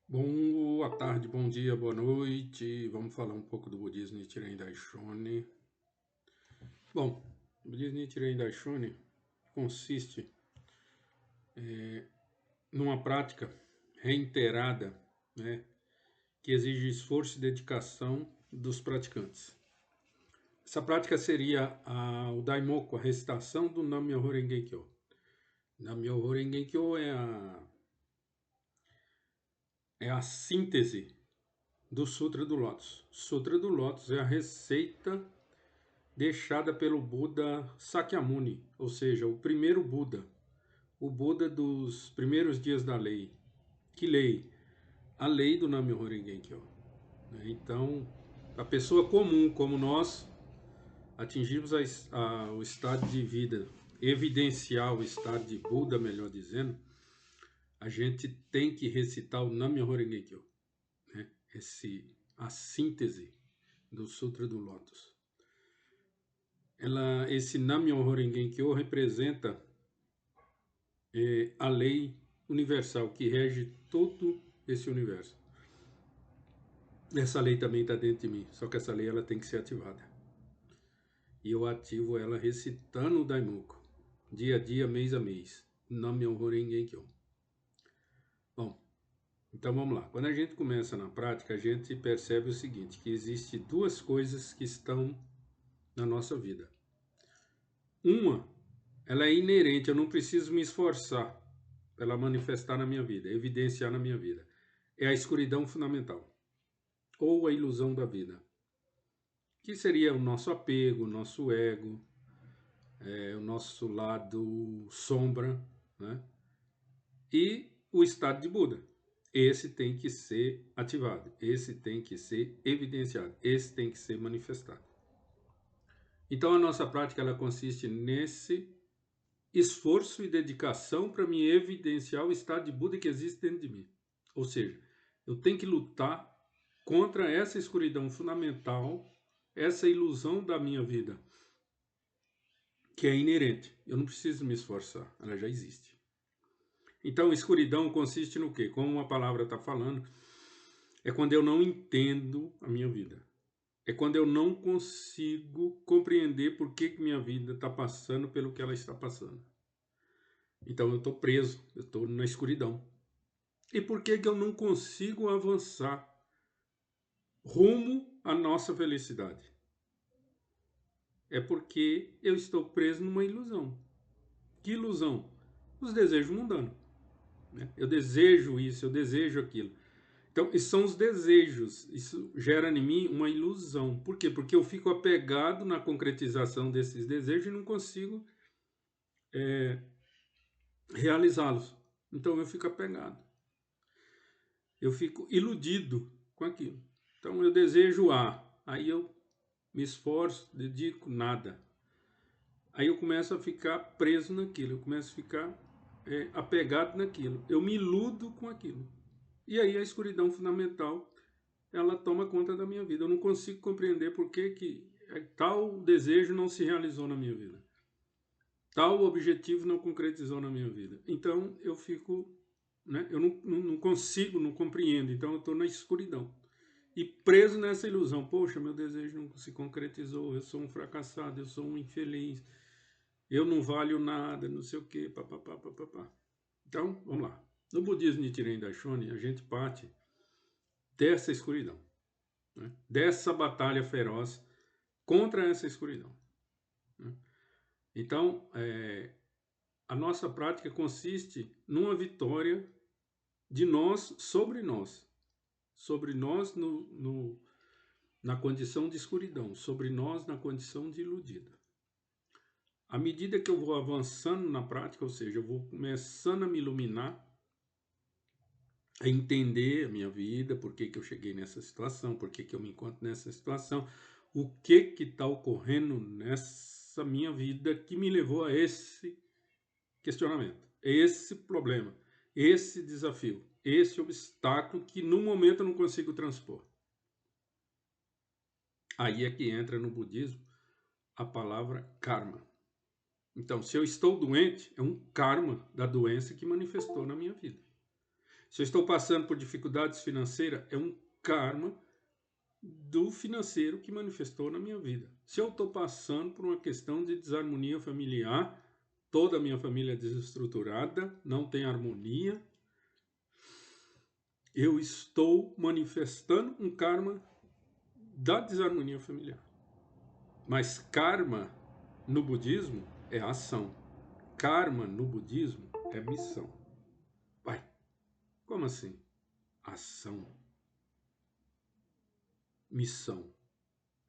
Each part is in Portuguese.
Boa tarde, bom dia, boa noite. Vamos falar um pouco do budismo Nichiren Daishonin. Bom, o budismo Nichiren Daishonin consiste numa prática reiterada, né, que exige esforço e dedicação dos praticantes. Essa prática seria o Daimoku, a recitação do Nam-myoho Renge Kyo. Nam-myoho Renge Kyo é a síntese do Sutra do Lótus. Sutra do Lótus é a receita deixada pelo Buda Sakyamuni, ou seja, o primeiro Buda, o Buda dos primeiros dias da lei. Que lei? A lei do Nam-myoho Renge Kyo. Então, a pessoa comum como nós atingimos o estado de vida, evidenciar o estado de Buda, melhor dizendo, a gente tem que recitar o Nam-myoho Renge Kyo, né? A síntese do Sutra do Lótus. Esse Nam-myoho Renge Kyo representa a lei universal que rege todo esse universo. Essa lei também está dentro de mim, só que essa lei ela tem que ser ativada. E eu ativo ela recitando o Daimoku, dia a dia, mês a mês. Nam-myoho Renge Kyo. Bom, então vamos lá. Quando a gente começa na prática, a gente percebe o seguinte, que existe duas coisas que estão na nossa vida. Uma, ela é inerente, eu não preciso me esforçar para ela manifestar na minha vida, evidenciar na minha vida. É a escuridão fundamental, ou a ilusão da vida, que seria o nosso apego, o nosso ego, o nosso lado sombra, né? E o estado de Buda. Esse tem que ser ativado, esse tem que ser evidenciado, esse tem que ser manifestado. Então a nossa prática ela consiste nesse esforço e dedicação para me evidenciar o estado de Buda que existe dentro de mim. Ou seja, eu tenho que lutar contra essa escuridão fundamental, essa ilusão da minha vida, que é inerente. Eu não preciso me esforçar, ela já existe. Então, escuridão consiste no quê? Como a palavra está falando, é quando eu não entendo a minha vida. É quando eu não consigo compreender por que minha vida está passando pelo que ela está passando. Então eu estou preso, eu estou na escuridão. E por que eu não consigo avançar rumo à nossa felicidade? É porque eu estou preso numa ilusão. Que ilusão? Os desejos mundanos. Né? Eu desejo isso, eu desejo aquilo. Então, esses são os desejos. Isso gera em mim uma ilusão. Por quê? Porque eu fico apegado na concretização desses desejos e não consigo realizá-los. Então, eu fico apegado. Eu fico iludido com aquilo. Então, eu desejo A. Aí eu me esforço, dedico nada. Aí eu começo a ficar preso naquilo. Eu começo a ficar apegado naquilo. Eu me iludo com aquilo. E aí a escuridão fundamental, ela toma conta da minha vida. Eu não consigo compreender por que tal desejo não se realizou na minha vida. Tal objetivo não concretizou na minha vida. Então eu fico, né, eu não consigo, não compreendo. Então eu estou na escuridão. E preso nessa ilusão. Poxa, meu desejo não se concretizou. Eu sou um fracassado, eu sou um infeliz. Eu não valho nada, não sei o quê, papapá, papapá. Então, vamos lá. No budismo Nichiren Daishonin, a gente parte dessa escuridão, né? Dessa batalha feroz contra essa escuridão. Né? Então, a nossa prática consiste numa vitória de nós sobre nós na condição de escuridão, sobre nós na condição de iludido. À medida que eu vou avançando na prática, ou seja, eu vou começando a me iluminar, a entender a minha vida, por que eu cheguei nessa situação, por que eu me encontro nessa situação, o que está ocorrendo nessa minha vida que me levou a esse questionamento, esse problema, esse desafio, esse obstáculo que no momento eu não consigo transpor. Aí é que entra no budismo a palavra karma. Então, se eu estou doente, é um karma da doença que manifestou na minha vida. Se eu estou passando por dificuldades financeiras, é um karma do financeiro que manifestou na minha vida. Se eu estou passando por uma questão de desarmonia familiar, toda a minha família é desestruturada, não tem harmonia, eu estou manifestando um karma da desarmonia familiar. Mas karma no budismo é ação. Karma no budismo é missão. Vai, como assim? Ação. Missão.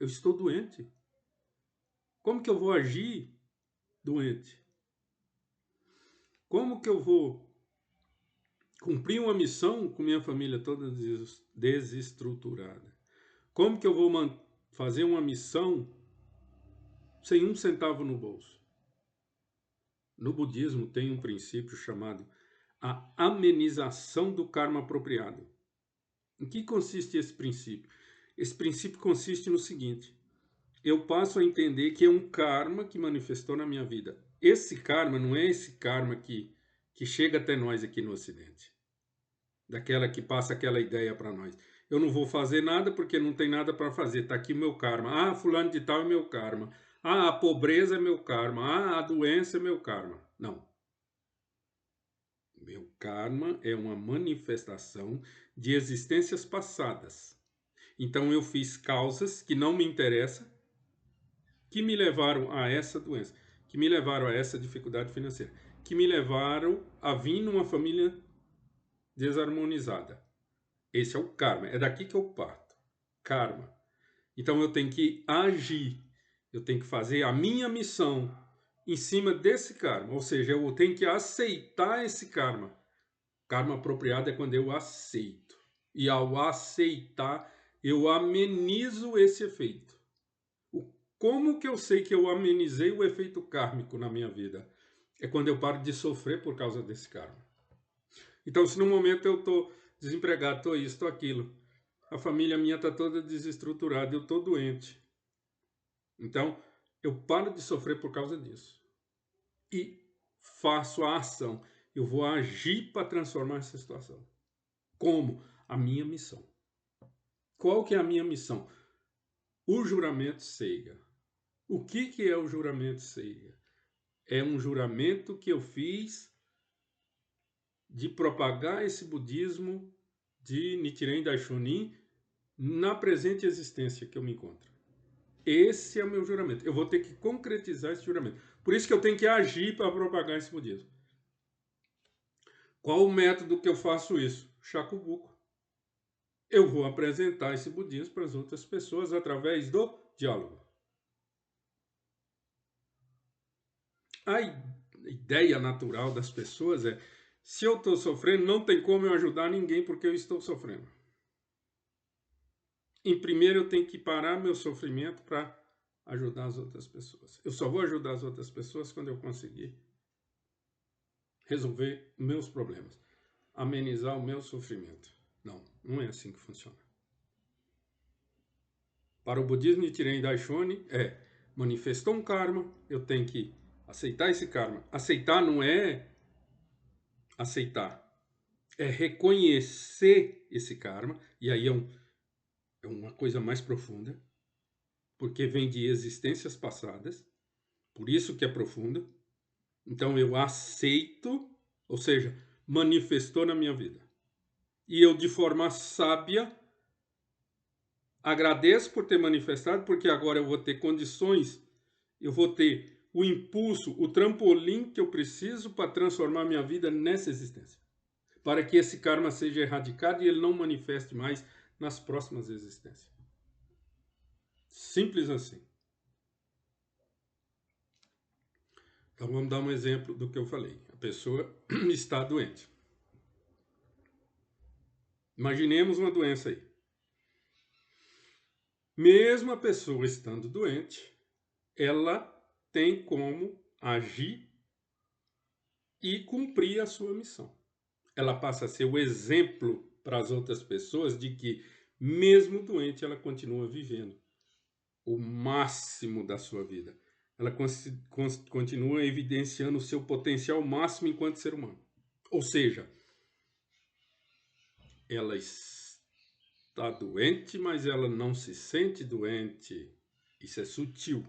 Eu estou doente. Como que eu vou agir doente? Como que eu vou cumprir uma missão com minha família toda desestruturada? Como que eu vou fazer uma missão sem um centavo no bolso? No budismo tem um princípio chamado a amenização do karma apropriado. Em que consiste esse princípio? Esse princípio consiste no seguinte: eu passo a entender que é um karma que manifestou na minha vida. Esse karma não é esse karma que chega até nós aqui no Ocidente. Daquela que passa aquela ideia para nós. Eu não vou fazer nada porque não tem nada para fazer. Está aqui o meu karma. Ah, fulano de tal é meu karma. Ah, a pobreza é meu karma. Ah, a doença é meu karma. Não. Meu karma é uma manifestação de existências passadas. Então eu fiz causas que não me interessam, que me levaram a essa doença, que me levaram a essa dificuldade financeira, que me levaram a vir numa família desarmonizada. Esse é o karma, é daqui que eu parto. Karma. Então eu tenho que agir, eu tenho que fazer a minha missão em cima desse karma, ou seja, eu tenho que aceitar esse karma. Karma apropriado é quando eu aceito. E ao aceitar, eu amenizo esse efeito. Como que eu sei que eu amenizei o efeito kármico na minha vida? É quando eu paro de sofrer por causa desse karma. Então, se no momento eu estou desempregado, estou isso, estou aquilo, a família minha está toda desestruturada, eu estou doente. Então, eu paro de sofrer por causa disso. E faço a ação. Eu vou agir para transformar essa situação. Como? A minha missão. Qual que é a minha missão? O juramento Seiga. O que é o juramento Seiga? É um juramento que eu fiz de propagar esse budismo de Nichiren Daishonin na presente existência que eu me encontro. Esse é o meu juramento. Eu vou ter que concretizar esse juramento. Por isso que eu tenho que agir para propagar esse budismo. Qual o método que eu faço isso? Shakubuku. Eu vou apresentar esse budismo para as outras pessoas através do diálogo. A ideia natural das pessoas é: se eu estou sofrendo, não tem como eu ajudar ninguém porque eu estou sofrendo. Em primeiro, eu tenho que parar meu sofrimento para ajudar as outras pessoas. Eu só vou ajudar as outras pessoas quando eu conseguir resolver meus problemas, amenizar o meu sofrimento. Não, não é assim que funciona. Para o budismo Nichiren Daishonin manifestou um karma, eu tenho que aceitar esse karma. Aceitar não é aceitar, é reconhecer esse karma, e aí é uma coisa mais profunda, porque vem de existências passadas, por isso que é profunda. Então eu aceito, ou seja, manifestou na minha vida. E eu, de forma sábia, agradeço por ter manifestado, porque agora eu vou ter condições, eu vou ter o impulso, o trampolim que eu preciso para transformar minha vida nessa existência. Para que esse karma seja erradicado e ele não manifeste mais nas próximas existências. Simples assim. Então vamos dar um exemplo do que eu falei. A pessoa está doente. Imaginemos uma doença aí. Mesmo a pessoa estando doente, ela tem como agir e cumprir a sua missão. Ela passa a ser o exemplo para as outras pessoas de que, mesmo doente, ela continua vivendo o máximo da sua vida. Ela continua evidenciando o seu potencial máximo enquanto ser humano. Ou seja, ela está doente, mas ela não se sente doente. Isso é sutil.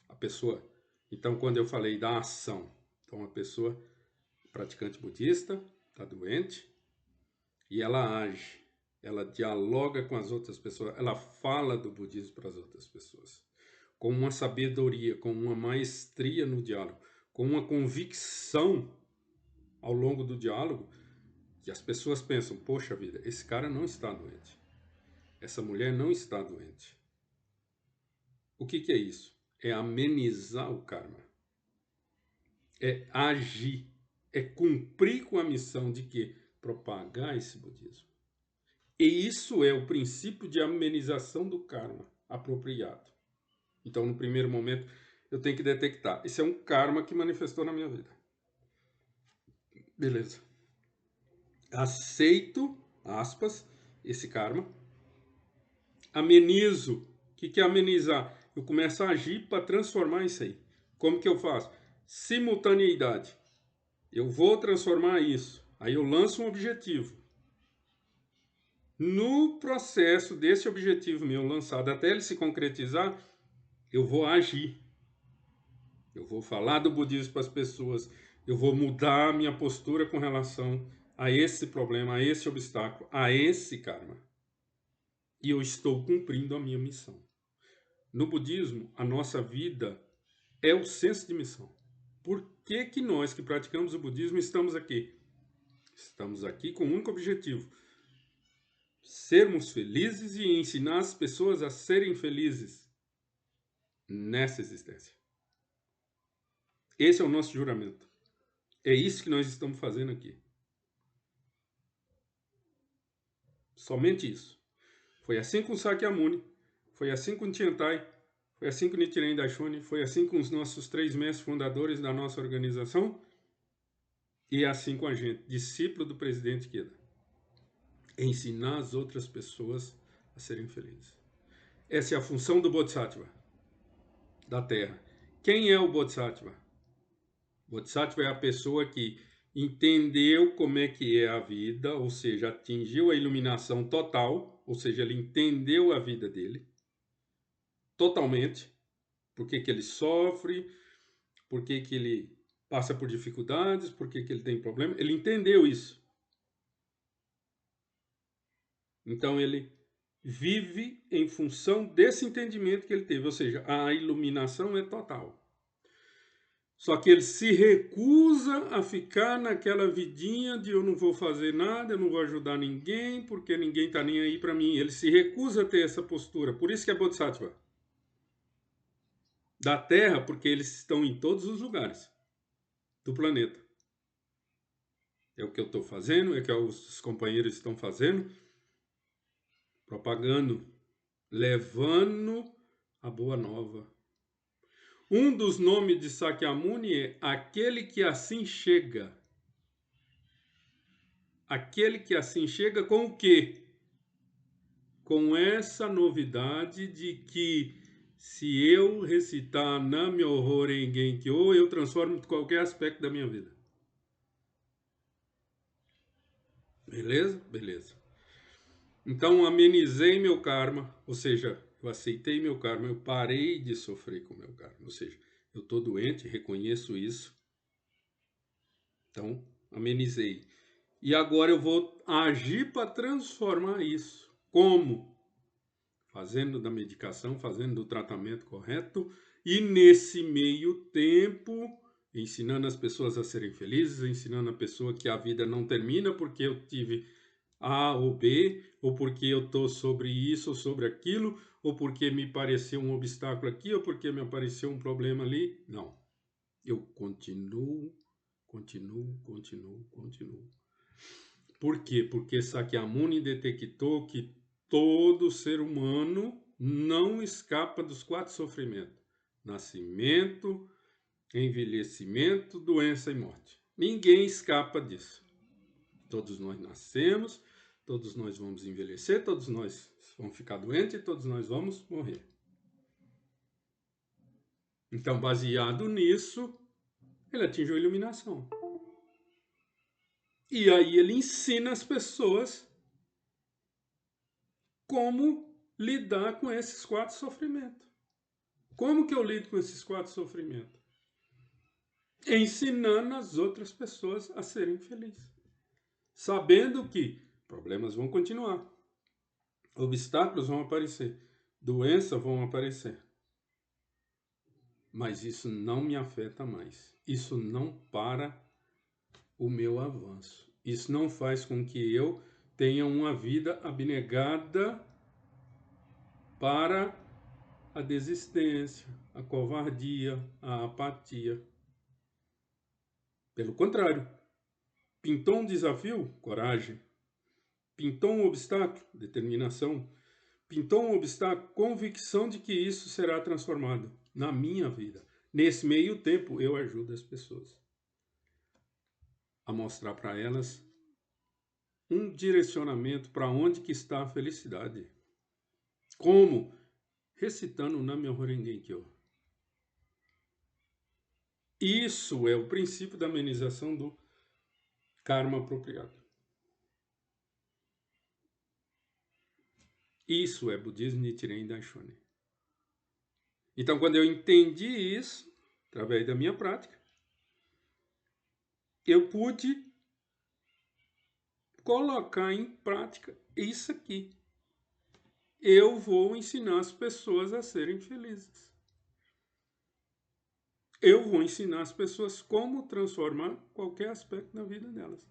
A pessoa... Então, quando eu falei da ação, então a pessoa praticante budista está doente e ela age, ela dialoga com as outras pessoas, ela fala do budismo para as outras pessoas, com uma sabedoria, com uma maestria no diálogo, com uma convicção ao longo do diálogo, que as pessoas pensam, poxa vida, esse cara não está doente, essa mulher não está doente. O que é isso? É amenizar o karma, é agir, é cumprir com a missão de que propagar esse budismo. E isso é o princípio de amenização do karma apropriado. Então, no primeiro momento, eu tenho que detectar. Esse é um karma que manifestou na minha vida. Beleza. Aceito, aspas, esse karma. Amenizo. O que é amenizar? Eu começo a agir para transformar isso aí. Como que eu faço? Simultaneidade. Eu vou transformar isso. Aí eu lanço um objetivo. No processo desse objetivo meu lançado, até ele se concretizar, eu vou agir. Eu vou falar do budismo para as pessoas. Eu vou mudar a minha postura com relação a esse problema, a esse obstáculo, a esse karma. E eu estou cumprindo a minha missão. No budismo, a nossa vida é o senso de missão. Por que que nós que praticamos o budismo estamos aqui? Estamos aqui com um único objetivo: sermos felizes e ensinar as pessoas a serem felizes nessa existência. Esse é o nosso juramento. É isso que nós estamos fazendo aqui. Somente isso. Foi assim com o Sakyamuni, foi assim com o Tiantai, foi assim com o Nichiren Daishonin, foi assim com os nossos 3 mestres fundadores da nossa organização e é assim com a gente, discípulo do presidente Ikeda. Ensinar as outras pessoas a serem felizes. Essa é a função do Bodhisattva da Terra. Quem é o Bodhisattva? Bodhisattva é a pessoa que entendeu como é que é a vida, ou seja, atingiu a iluminação total, ou seja, ele entendeu a vida dele totalmente, por que que ele sofre, por que que ele passa por dificuldades, por que que ele tem problema, ele entendeu isso. Então ele vive em função desse entendimento que ele teve, ou seja, a iluminação é total. Só que ele se recusa a ficar naquela vidinha de eu não vou fazer nada, eu não vou ajudar ninguém, porque ninguém está nem aí para mim. Ele se recusa a ter essa postura. Por isso que é Bodhisattva. Da Terra, porque eles estão em todos os lugares do planeta. É o que eu estou fazendo, é o que os companheiros estão fazendo, propagando, levando a boa nova. Um dos nomes de Sakyamuni é aquele que assim chega. Aquele que assim chega com o quê? Com essa novidade de que se eu recitar Nam-myoho Renge Kyo, eu transformo qualquer aspecto da minha vida. Beleza? Beleza. Então, amenizei meu karma, ou seja, eu aceitei meu karma, eu parei de sofrer com meu karma. Ou seja, eu estou doente, reconheço isso. Então, amenizei. E agora eu vou agir para transformar isso. Como? Fazendo da medicação, fazendo do tratamento correto e nesse meio tempo ensinando as pessoas a serem felizes, ensinando a pessoa que a vida não termina porque eu tive A ou B, ou porque eu estou sobre isso ou sobre aquilo, ou porque me pareceu um obstáculo aqui, ou porque me apareceu um problema ali. Não. Eu continuo. Por quê? Porque Sakyamuni detectou que todo ser humano não escapa dos 4 sofrimentos: nascimento, envelhecimento, doença e morte. Ninguém escapa disso. Todos nós nascemos, todos nós vamos envelhecer, todos nós vamos ficar doentes e todos nós vamos morrer. Então, baseado nisso, ele atingiu a iluminação. E aí ele ensina as pessoas como lidar com esses 4 sofrimentos. Como que eu lido com esses 4 sofrimentos? Ensinando as outras pessoas a serem felizes. Sabendo que problemas vão continuar, obstáculos vão aparecer, doenças vão aparecer. Mas isso não me afeta mais. Isso não para o meu avanço. Isso não faz com que eu tenha uma vida abnegada para a desistência, a covardia, a apatia. Pelo contrário, pintou um desafio? Coragem. Pintou um obstáculo? Determinação. Pintou um obstáculo? Convicção de que isso será transformado na minha vida. Nesse meio tempo, eu ajudo as pessoas a mostrar para elas um direcionamento para onde que está a felicidade. Como? Recitando o Nam-myoho Renge Kyo. Isso é o princípio da amenização do karma apropriado. Isso é budismo Nichiren Daishonin. Então, quando eu entendi isso, através da minha prática, eu pude colocar em prática isso aqui. Eu vou ensinar as pessoas a serem felizes. Eu vou ensinar as pessoas como transformar qualquer aspecto da vida delas.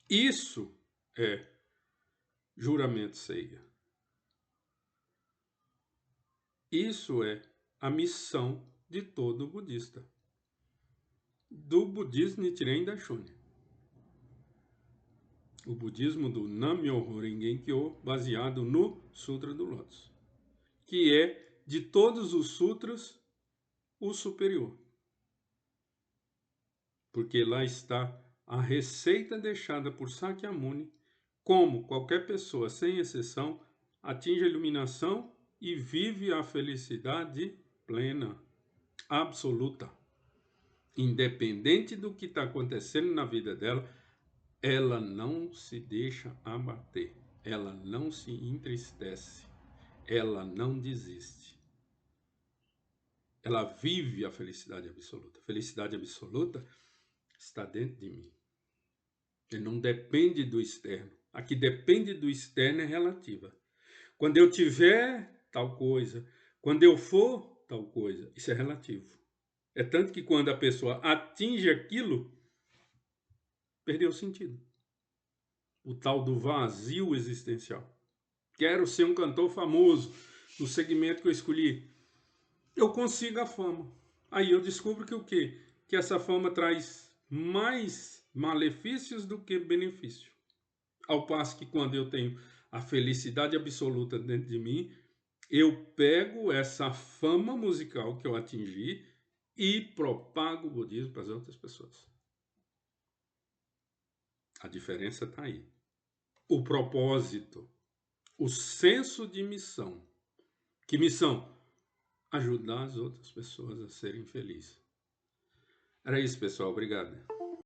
Isso é juramento Seiga. Isso é a missão de todo budista. Do budismo Nichiren Daishonin. O budismo do Nam-myoho Renge Kyo, baseado no Sutra do Lótus, que é, de todos os sutras, o superior. Porque lá está a receita deixada por Sakyamuni, como qualquer pessoa, sem exceção, atinge a iluminação e vive a felicidade plena, absoluta. Independente do que está acontecendo na vida dela, ela não se deixa abater, ela não se entristece, ela não desiste. Ela vive a felicidade absoluta. A felicidade absoluta está dentro de mim. Ele não depende do externo. A que depende do externo é relativa. Quando eu tiver tal coisa, quando eu for tal coisa, isso é relativo. É tanto que quando a pessoa atinge aquilo, perdeu o sentido. O tal do vazio existencial. Quero ser um cantor famoso no segmento que eu escolhi. Eu consigo a fama. Aí eu descubro que o quê? Que essa fama traz mais malefícios do que benefício. Ao passo que quando eu tenho a felicidade absoluta dentro de mim, eu pego essa fama musical que eu atingi e propago o budismo para as outras pessoas. A diferença está aí. O propósito, o senso de missão. Que missão? Ajudar as outras pessoas a serem felizes. Era isso, pessoal. Obrigado.